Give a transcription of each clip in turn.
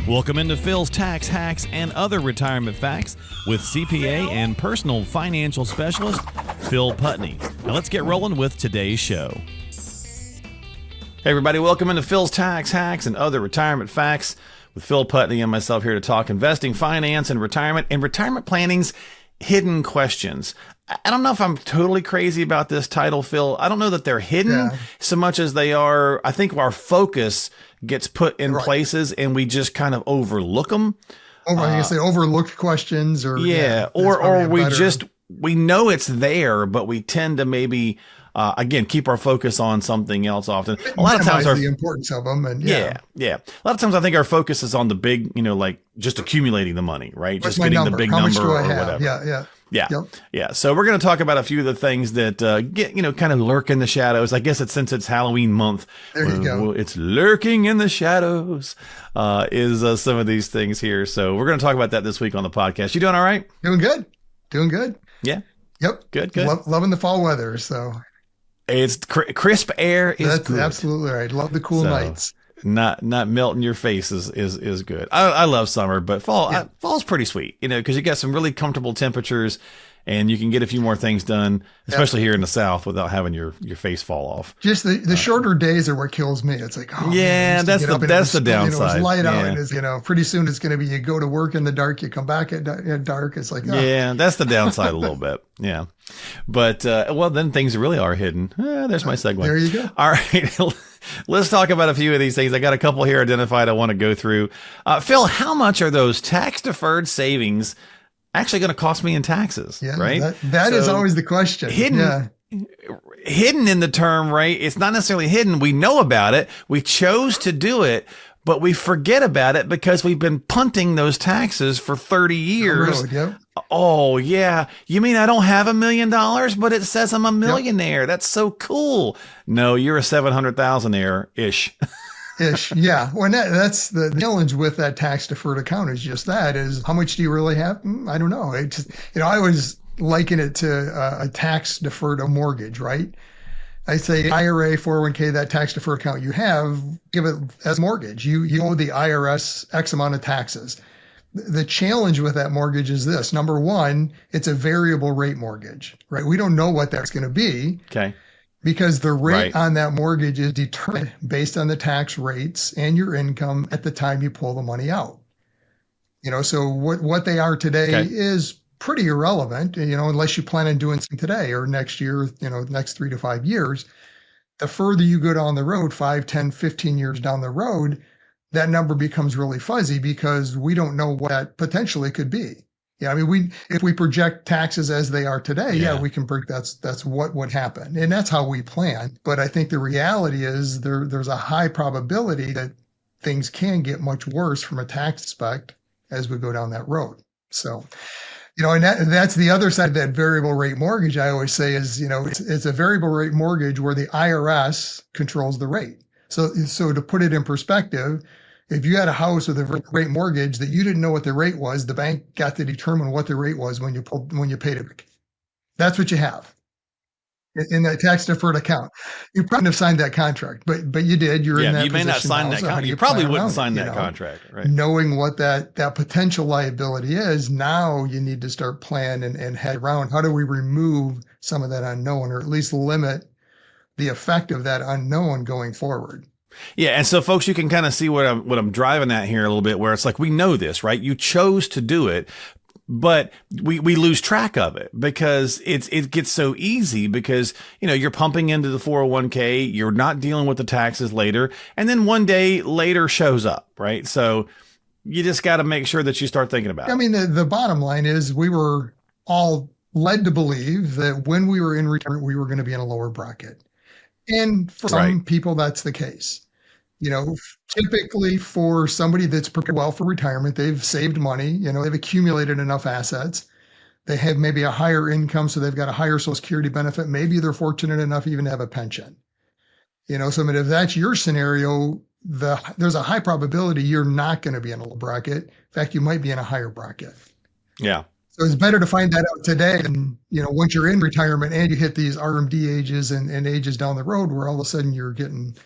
Welcome into Phil's Tax Hacks and Other Retirement Facts with CPA and personal financial specialist, Phil Putney. Now let's get rolling with today's show. Hey everybody, welcome into Phil's Tax Hacks and Other Retirement Facts with Phil Putney and myself here to talk investing, finance, and retirement planning's hidden questions. I don't know if I'm totally crazy about this title, Phil. I don't know that they're hidden so much as they are. I think our focus gets put in places and we just kind of overlook them. You say overlooked questions or we know it's there, but we tend to maybe again keep our focus on something else often. A lot of times the importance of them and a lot of times I think our focus is on the big, like just accumulating the money, right? What's just getting the big number or have? whatever. Yeah. So we're going to talk about a few of the things that get, kind of lurk in the shadows. I guess since it's Halloween month. There you go. It's lurking in the shadows is some of these things here. So we're going to talk about that this week on the podcast. You doing all right? Doing good. Yeah. Yep. Good. Loving the fall weather. So it's crisp air is That's good. Absolutely right. Love the cool nights. Not melting your face is good. I love summer, but fall's pretty sweet, because you got some really comfortable temperatures and you can get a few more things done, especially here in the South without having your face fall off. Just the shorter days are what kills me. It's like, that's the downside. It's light out. And pretty soon it's going to be, you go to work in the dark, you come back at dark. It's like, that's the downside a little bit. Yeah. But, then things really are hidden. There's my segue. There you go. All right. Let's talk about a few of these things. I got a couple here identified I want to go through. Phil, how much are those tax-deferred savings actually going to cost me in taxes? Yeah, right? That is always the question. Hidden in the term, right? It's not necessarily hidden. We know about it. We chose to do it, but we forget about it because we've been punting those taxes for 30 years. Oh, yeah. You mean I don't have $1 million, but it says I'm a millionaire. That's so cool. No, you're a 700,000-ish. Yeah. Well, that's the challenge with that tax deferred account is how much do you really have? I don't know. I always liken it to a tax deferred mortgage, right? I say IRA, 401k, that tax deferred account you have, give it as mortgage. You owe the IRS X amount of taxes. The challenge with that mortgage is this. Number one, it's a variable rate mortgage, right? We don't know what that's going to be. Okay. Because the rate on that mortgage is determined based on the tax rates and your income at the time you pull the money out. So what they are today is pretty irrelevant, unless you plan on doing something today or next year, next 3 to 5 years. The further you go down the road, 5, 10, 15 years down the road, that number becomes really fuzzy because we don't know what that potentially could be. Yeah, if we project taxes as they are today, we can predict that's what would happen, and that's how we plan. But I think the reality is there's a high probability that things can get much worse from a tax aspect as we go down that road. So, and that's the other side of that variable rate mortgage. I always say is it's a variable rate mortgage where the IRS controls the rate. So to put it in perspective, if you had a house with a rate mortgage that you didn't know what the rate was, the bank got to determine what the rate was when you paid it. That's what you have in that tax deferred account. You probably have signed that contract, but you did. You're in that you may not sign that contract. You probably wouldn't sign that contract, right? Knowing what that potential liability is, now you need to start planning and head around. How do we remove some of that unknown, or at least limit the effect of that unknown going forward? Yeah. And so folks, you can kind of see what I'm driving at here a little bit, where it's like, we know this, right? You chose to do it, but we lose track of it because it gets so easy because, you're pumping into the 401k, you're not dealing with the taxes later. And then one day later shows up, right? So you just got to make sure that you start thinking about it. The bottom line is we were all led to believe that when we were in retirement, we were going to be in a lower bracket. And for some people, that's the case. Typically for somebody that's prepared well for retirement, they've saved money, they've accumulated enough assets. They have maybe a higher income, so they've got a higher Social Security benefit. Maybe they're fortunate enough even to have a pension. So if that's your scenario, there's a high probability you're not going to be in a low bracket. In fact, you might be in a higher bracket. Yeah. So it's better to find that out today. And, once you're in retirement and you hit these RMD ages and ages down the road where all of a sudden you're getting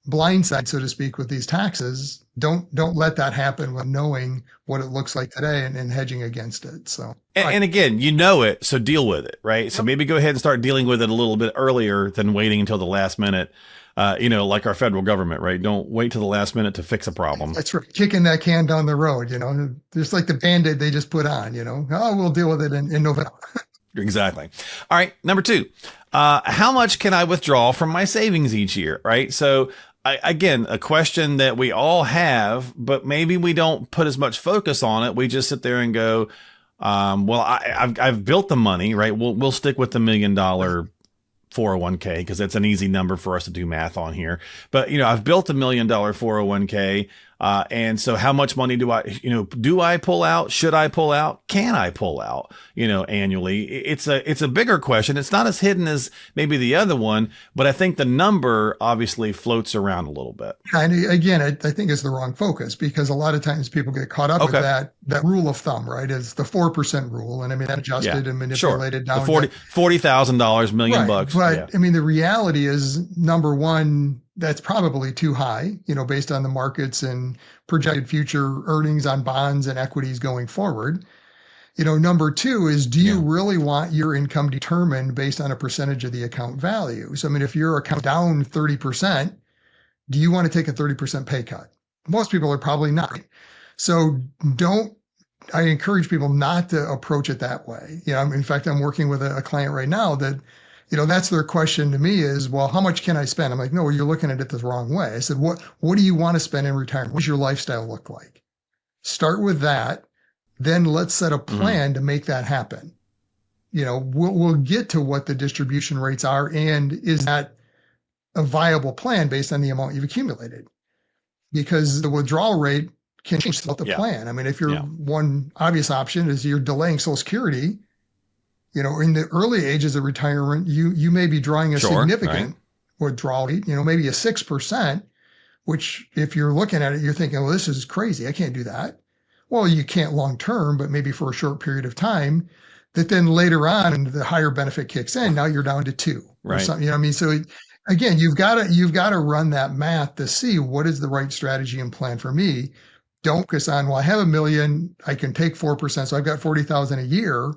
blindside, so to speak, with these taxes. Don't let that happen with knowing what it looks like today and hedging against it. So, and again, you know it, so deal with it, right? So maybe go ahead and start dealing with it a little bit earlier than waiting until the last minute. Like our federal government, right? Don't wait till the last minute to fix a problem. That's right. Kicking that can down the road, just like the Band-Aid they just put on, oh, we'll deal with it in November. Exactly. All right. Number 2, how much can I withdraw from my savings each year? Right. So again, a question that we all have, but maybe we don't put as much focus on it. We just sit there and go, well, I've built the money, right? We'll stick with the $1 million 401k because that's an easy number for us to do math on here. But, I've built $1 million 401k. And so how much money do I pull out? Should I pull out? Can I pull out, annually? It's a bigger question. It's not as hidden as maybe the other one, but I think the number obviously floats around a little bit. And again, I think it's the wrong focus because a lot of times people get caught up with that rule of thumb, right? It's the 4% rule. And I mean, that adjusted and manipulated down to $40,000, million bucks. But I mean, the reality is, number one, that's probably too high, based on the markets and projected future earnings on bonds and equities going forward. Number 2 is, do you really want your income determined based on a percentage of the account value? So, I mean, if your account down 30%, do you want to take a 30% pay cut? Most people are probably not. So I encourage people not to approach it that way. In fact, I'm working with a client right now that, that's their question to me is, well, how much can I spend? I'm like, no, you're looking at it the wrong way. I said, what do you want to spend in retirement? What does your lifestyle look like? Start with that. Then let's set a plan to make that happen. We'll get to what the distribution rates are. And is that a viable plan based on the amount you've accumulated? Because the withdrawal rate can change throughout the plan. I mean, if you're one obvious option is you're delaying Social Security, in the early ages of retirement, you may be drawing a significant withdrawal rate, maybe a 6%, which if you're looking at it, you're thinking, well, this is crazy. I can't do that. Well, you can't long term, but maybe for a short period of time, that then later on the higher benefit kicks in. Now you're down to 2 or something. So again, you've got to run that math to see what is the right strategy and plan for me. Don't focus on, well, I have $1 million, I can take 4%, so I've got 40,000 a year.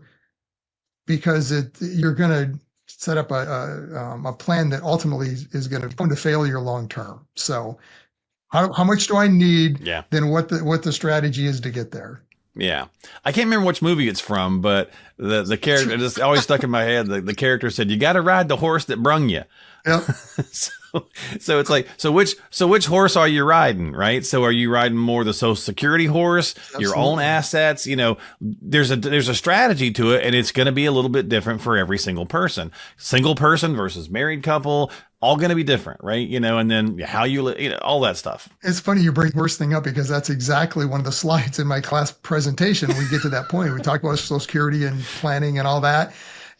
Because you're going to set up a plan that ultimately is going to come to failure long term. So, how much do I need? Then what the strategy is to get there. Yeah, I can't remember which movie it's from, but the character just always stuck in my head. The character said, "You got to ride the horse that brung you." Yep. So it's like, so which horse are you riding, right? So are you riding more the Social Security horse, your own assets? There's a strategy to it, and it's going to be a little bit different for every single person. Single person versus married couple, all going to be different, right? And then how you live, all that stuff. It's funny you bring the horse thing up because that's exactly one of the slides in my class presentation. We get to that point. We talk about Social Security and planning and all that.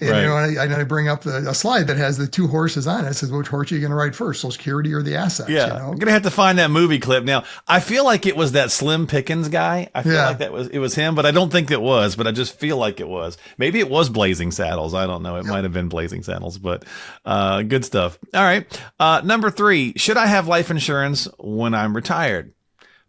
And I bring up a slide that has the 2 horses on it. It says, which horse are you going to ride first, Social Security or the assets? Yeah, I'm going to have to find that movie clip. Now, I feel like it was that Slim Pickens guy. I feel like it was him, but I don't think it was, but I just feel like it was. Maybe it was Blazing Saddles. I don't know. It might have been Blazing Saddles, but good stuff. All right. Number 3, should I have life insurance when I'm retired?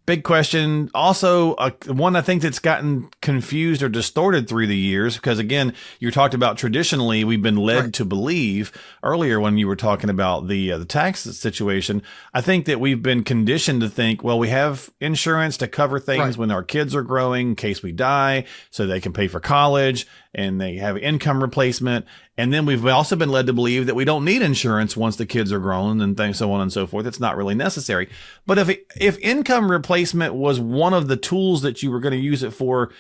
Big question. Also, one I think that's gotten confused or distorted through the years, because again, you talked about traditionally, we've been led to believe earlier when you were talking about the tax situation. I think that we've been conditioned to think, well, we have insurance to cover things when our kids are growing in case we die, so they can pay for college, and they have income replacement. And then we've also been led to believe that we don't need insurance once the kids are grown and things, so on and so forth. It's not really necessary. But if income replacement was one of the tools that you were going to use it for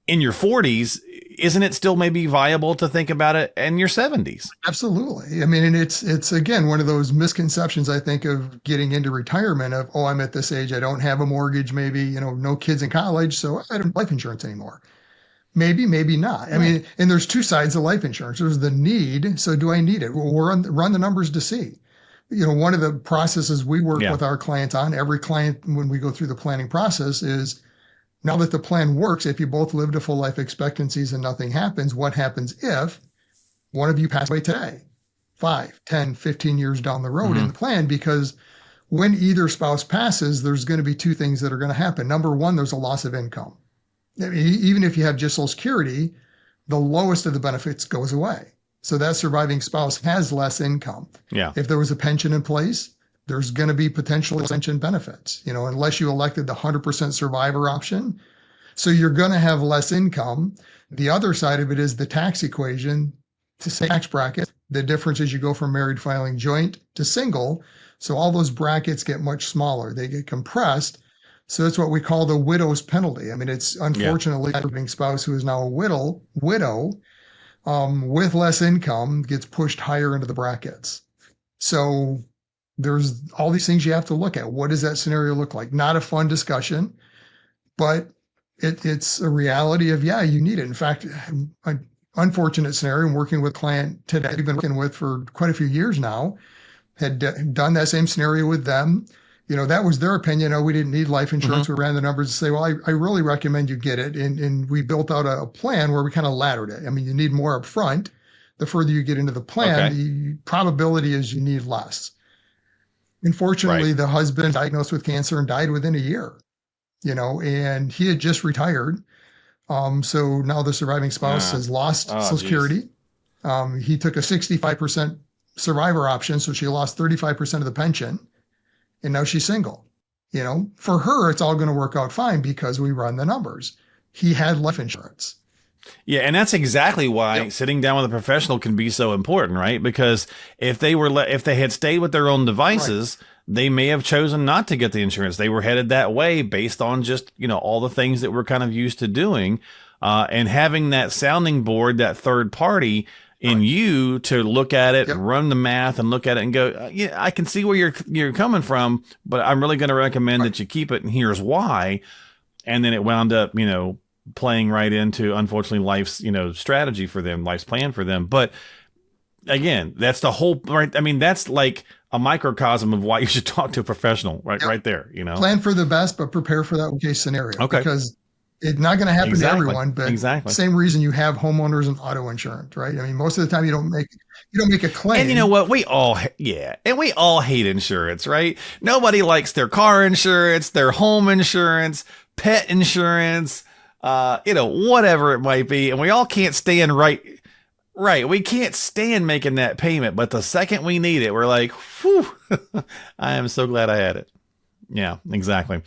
in your 40s, isn't it still maybe viable to think about it in your 70s? Absolutely. I mean, and it's again, one of those misconceptions, I think, of getting into retirement of, oh, I'm at this age, I don't have a mortgage, maybe, no kids in college, so I don't have life insurance anymore. Maybe, maybe not. I mean, and there's 2 sides of life insurance. There's the need. So do I need it? Well, we'll run the numbers to see. One of the processes we work with our clients on, every client, when we go through the planning process, is now that the plan works, if you both live to full life expectancies and nothing happens, what happens if one of you passed away today, 5, 10, 15 years down the road in the plan? Because when either spouse passes, there's going to be two things that are going to happen. Number one, there's a loss of income. I mean, even if you have just Social Security, the lowest of the benefits goes away. So that surviving spouse has less income. Yeah. If there was a pension in place, there's going to be potential pension benefits, unless you elected the 100% survivor option. So you're going to have less income. The other side of it is the tax equation to say tax bracket. The difference is you go from married filing joint to single. So all those brackets get much smaller. They get compressed. So it's what we call the widow's penalty. I mean, it's unfortunately a spouse who is now a widow with less income gets pushed higher into the brackets. So there's all these things you have to look at. What does that scenario look like? Not a fun discussion, but it's a reality of, you need it. In fact, an unfortunate scenario, I'm working with a client today I've been working with for quite a few years now, had done that same scenario with them. That was their opinion. Oh, we didn't need life insurance. We ran the numbers and say, well, I really recommend you get it. And we built out a plan where we kind of laddered it. I mean, you need more upfront. The further you get into the plan, the probability is you need less. Unfortunately, the husband diagnosed with cancer and died within a year, and he had just retired. So now the surviving spouse has lost Social Security. He took a 65% survivor option. So she lost 35% of the pension. And now she's single. For her, it's all going to work out fine because we run the numbers. He had life insurance. Yeah, and that's exactly why sitting down with a professional can be so important, right? Because if they had stayed with their own devices, they may have chosen not to get the insurance. They were headed that way based on just, all the things that we're kind of used to doing. And having that sounding board, that third party in you to look at it, run the math and look at it and go, I can see where you're coming from, but I'm really going to recommend that you keep it. And here's why. And then it wound up, playing right into, unfortunately, life's, strategy for them, life's plan for them. But again, that's the whole, right? I mean, that's like a microcosm of why you should talk to a professional right there, Plan for the best, but prepare for that case scenario. Okay. Because it's not going to happen to everyone, but same reason you have homeowners and auto insurance, right? I mean, most of the time you don't make a claim. And you know what? We all hate insurance, right? Nobody likes their car insurance, their home insurance, pet insurance, whatever it might be. And we all can't stand right. We can't stand making that payment, but the second we need it, we're like, whew, I am so glad I had it. Yeah, exactly.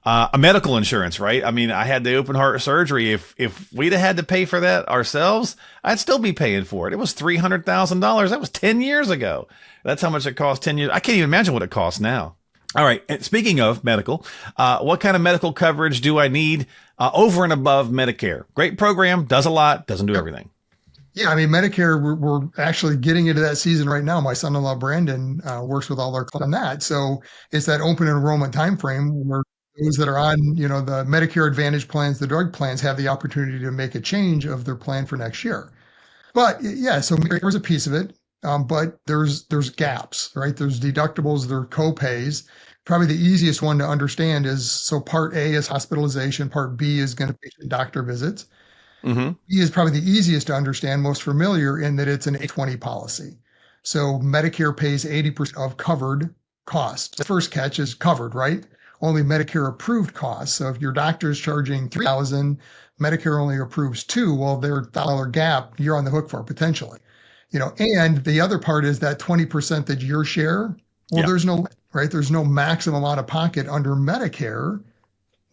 A medical insurance, right? I mean, I had the open heart surgery. If we'd have had to pay for that ourselves, I'd still be paying for it. It was $300,000. That was 10 years ago. That's how much it cost 10 years. I can't even imagine what it costs now. All right. And speaking of medical, what kind of medical coverage do I need over and above Medicare? Great program, does a lot, doesn't do everything. Yeah, I mean, Medicare, we're actually getting into that season right now. My son-in-law, Brandon, works with all our clients on that. So it's that open enrollment timeframe where those that are on, the Medicare Advantage plans, the drug plans, have the opportunity to make a change of their plan for next year. But so Medicare's a piece of it, but there's gaps, right? There's deductibles, there are co-pays. Probably the easiest one to understand is, so Part A is hospitalization, Part B is going to be doctor visits. Mm-hmm. B is probably the easiest to understand, most familiar in that it's an 820 policy. So Medicare pays 80% of covered costs. The first catch is covered, right? Only Medicare approved costs. So if your doctor is charging $3,000, Medicare only approves $2,000. Well, their $1 gap, you're on the hook for potentially. And the other part is that 20% that your share. Well, there's no, right? There's no maximum out of pocket under Medicare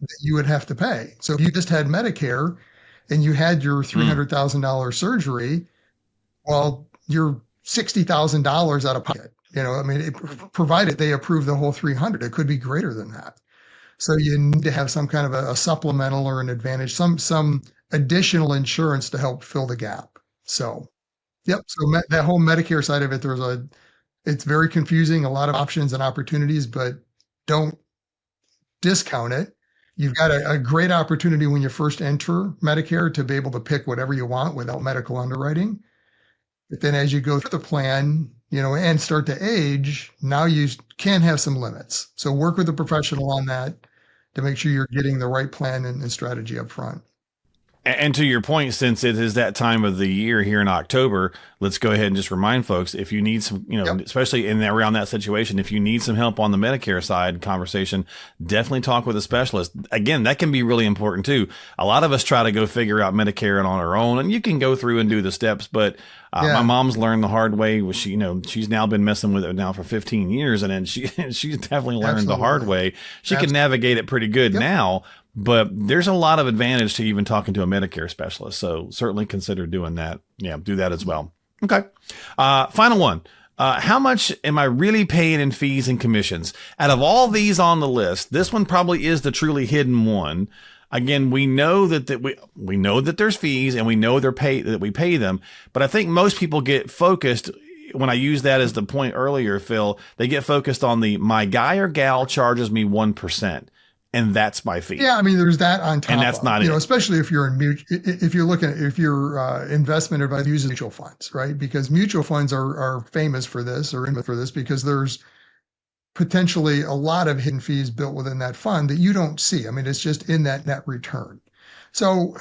that you would have to pay. So if you just had Medicare and you had your $300,000 surgery, well, you're $60,000 out of pocket. Provided they approve the whole 300, it could be greater than that. So you need to have some kind of a supplemental or an advantage, some additional insurance to help fill the gap. So, So that whole Medicare side of it, it's very confusing, a lot of options and opportunities, but don't discount it. You've got a great opportunity when you first enter Medicare to be able to pick whatever you want without medical underwriting. But then as you go through the plan, and start to age, now you can have some limits. So work with a professional on that to make sure you're getting the right plan and strategy up front. And to your point, since it is that time of the year here in October, let's go ahead and just remind folks, if you need some, especially around that situation, if you need some help on the Medicare side conversation, definitely talk with a specialist. Again, that can be really important too. A lot of us try to go figure out Medicare on our own, and you can go through and do the steps, but my mom's learned the hard way. She's now been messing with it now for 15 years, and then she's definitely learned the hard way. She can navigate it pretty good now. But there's a lot of advantage to even talking to a Medicare specialist. So certainly consider doing that. Yeah, do that as well. Okay. Final one. How much am I really paying in fees and commissions? Out of all these on the list, this one probably is the truly hidden one. Again, we know that we know that there's fees and we know that we pay them. But I think most people get focused. When I use that as the point earlier, Phil, they get focused on my guy or gal charges me 1%. And that's my fee. Yeah, I mean, there's that on top. And that's not it. Especially if you're if your investment advice uses mutual funds, right? Because mutual funds are famous for this because there's potentially a lot of hidden fees built within that fund that you don't see. I mean, it's just in that net return. So,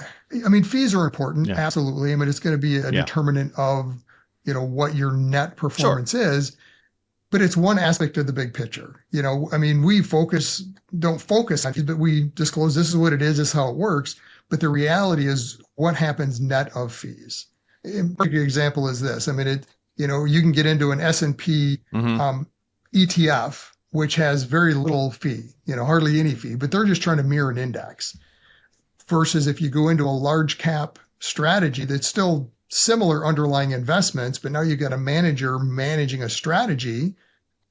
I mean, fees are important, absolutely. I mean, it's going to be a determinant of what your net performance is. But it's one aspect of the big picture. I mean, we don't focus on it, but we disclose this is what it is, this is how it works. But the reality is what happens net of fees. A perfect example is this. I mean, you can get into an S&P ETF, which has very little fee, hardly any fee, but they're just trying to mirror an index. Versus if you go into a large cap strategy that's still similar underlying investments, but now you've got a manager managing a strategy,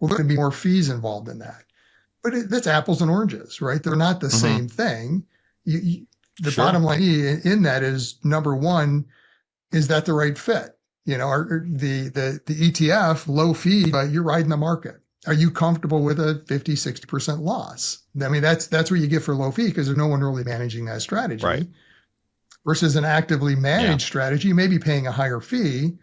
well, there's going to be more fees involved in that. But that's apples and oranges, right? They're not the same thing. The bottom line in that is, number one, is that the right fit? The ETF, low fee, but you're riding the market. Are you comfortable with a 50, 60% loss? I mean, that's what you get for low fee because there's no one really managing that strategy. Right. Versus an actively managed strategy, you may be paying a higher fee,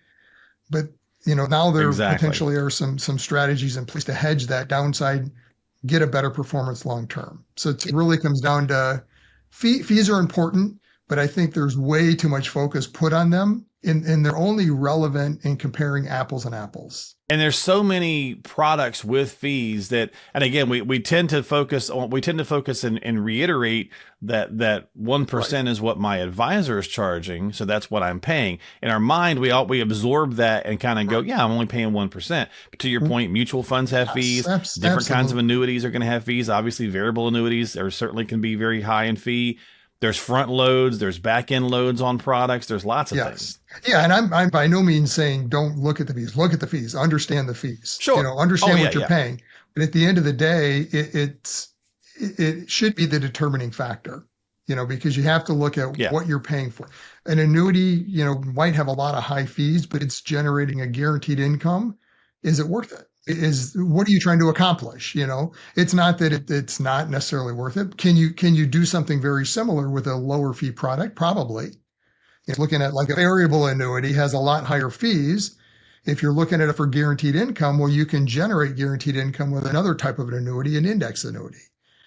but now there potentially are some strategies in place to hedge that downside, get a better performance long term. So it really comes down to fees are important, but I think there's way too much focus put on them, and they're only relevant in comparing apples and apples. And there's so many products with fees that, and again, we tend to focus and reiterate that 1% is what my advisor is charging. So that's what I'm paying. In our mind, we absorb that and kind of go, I'm only paying 1%. But to your point, mutual funds have fees. Different kinds of annuities are going to have fees. Obviously, variable annuities certainly can be very high in fee. There's front loads, there's back end loads on products. There's lots of things. Yeah. And I'm by no means saying don't look at the fees. Look at the fees, understand the fees, understand what you're paying. But at the end of the day, it should be the determining factor, because you have to look at what you're paying for. An annuity, might have a lot of high fees, but it's generating a guaranteed income. Is it worth it? What are you trying to accomplish? It's not that it's not necessarily worth it. Can you do something very similar with a lower fee product? Probably. If looking at like a variable annuity has a lot higher fees. If you're looking at it for guaranteed income, well, you can generate guaranteed income with another type of an annuity, an index annuity,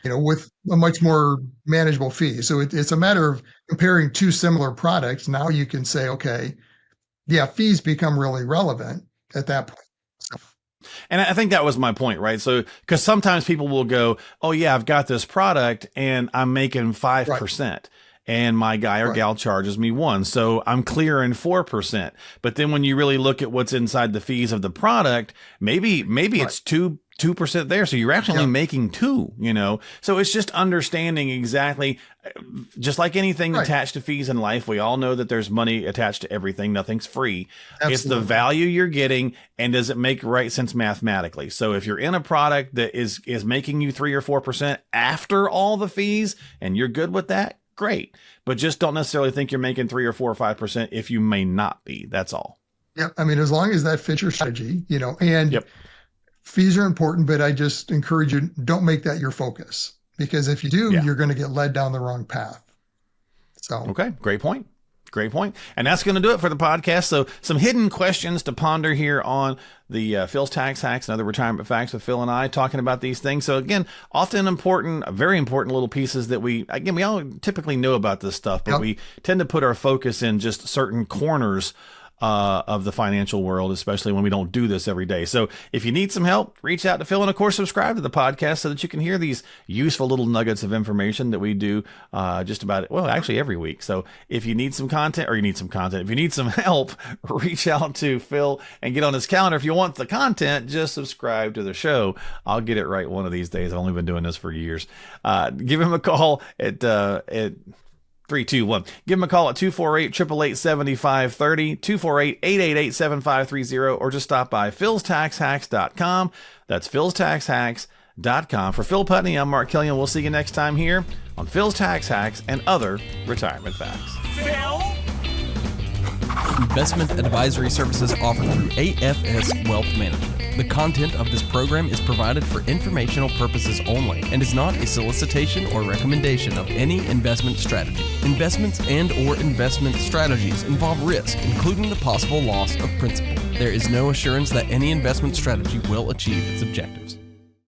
with a much more manageable fee. So it's a matter of comparing two similar products. Now you can say, okay, fees become really relevant at that point. So. And I think that was my point, right? So, because sometimes people will go, oh yeah, I've got this product and I'm making 5%. And my guy or gal charges me 1%. So I'm clearing 4%. But then when you really look at what's inside the fees of the product, maybe it's 2% there. So you're actually making 2%, So it's just understanding exactly, just like anything attached to fees in life, we all know that there's money attached to everything. Nothing's free. Absolutely. It's the value you're getting, and does it make right sense mathematically? So if you're in a product that is making you 3 or 4% after all the fees, and you're good with that, great. But just don't necessarily think you're making 3 or 4 or 5% if you may not be. That's all. Yeah. I mean, as long as that fits your strategy, and fees are important, but I just encourage you, don't make that your focus, because if you do, you're going to get led down the wrong path. So, okay. Great point. Great point. And that's going to do it for the podcast. So some hidden questions to ponder here on the Phil's Tax Hacks and Other Retirement Facts with Phil and I talking about these things. So again, often important, very important little pieces that we all typically know about this stuff, but we tend to put our focus in just certain corners of the financial world, especially when we don't do this every day. So if you need some help, reach out to Phil, and of course subscribe to the podcast so that you can hear these useful little nuggets of information that we do just about, well, actually every week. So if you need some content, if you need some help, reach out to Phil and get on his calendar. If you want the content, just subscribe to the show. I'll get it right one of these days. I've only been doing this for years. Give him a call at 321. Give them a call at 248-888-7530, 248-888-7530, or just stop by philstaxhacks.com. That's philstaxhacks.com. For Phil Putney, I'm Marc Killian. We'll see you next time here on Phil's Tax Hacks and Other Retirement Facts. Phil? Investment advisory services offered through AFS Wealth Management. The content of this program is provided for informational purposes only and is not a solicitation or recommendation of any investment strategy. Investments and/or investment strategies involve risk, including the possible loss of principal. There is no assurance that any investment strategy will achieve its objectives.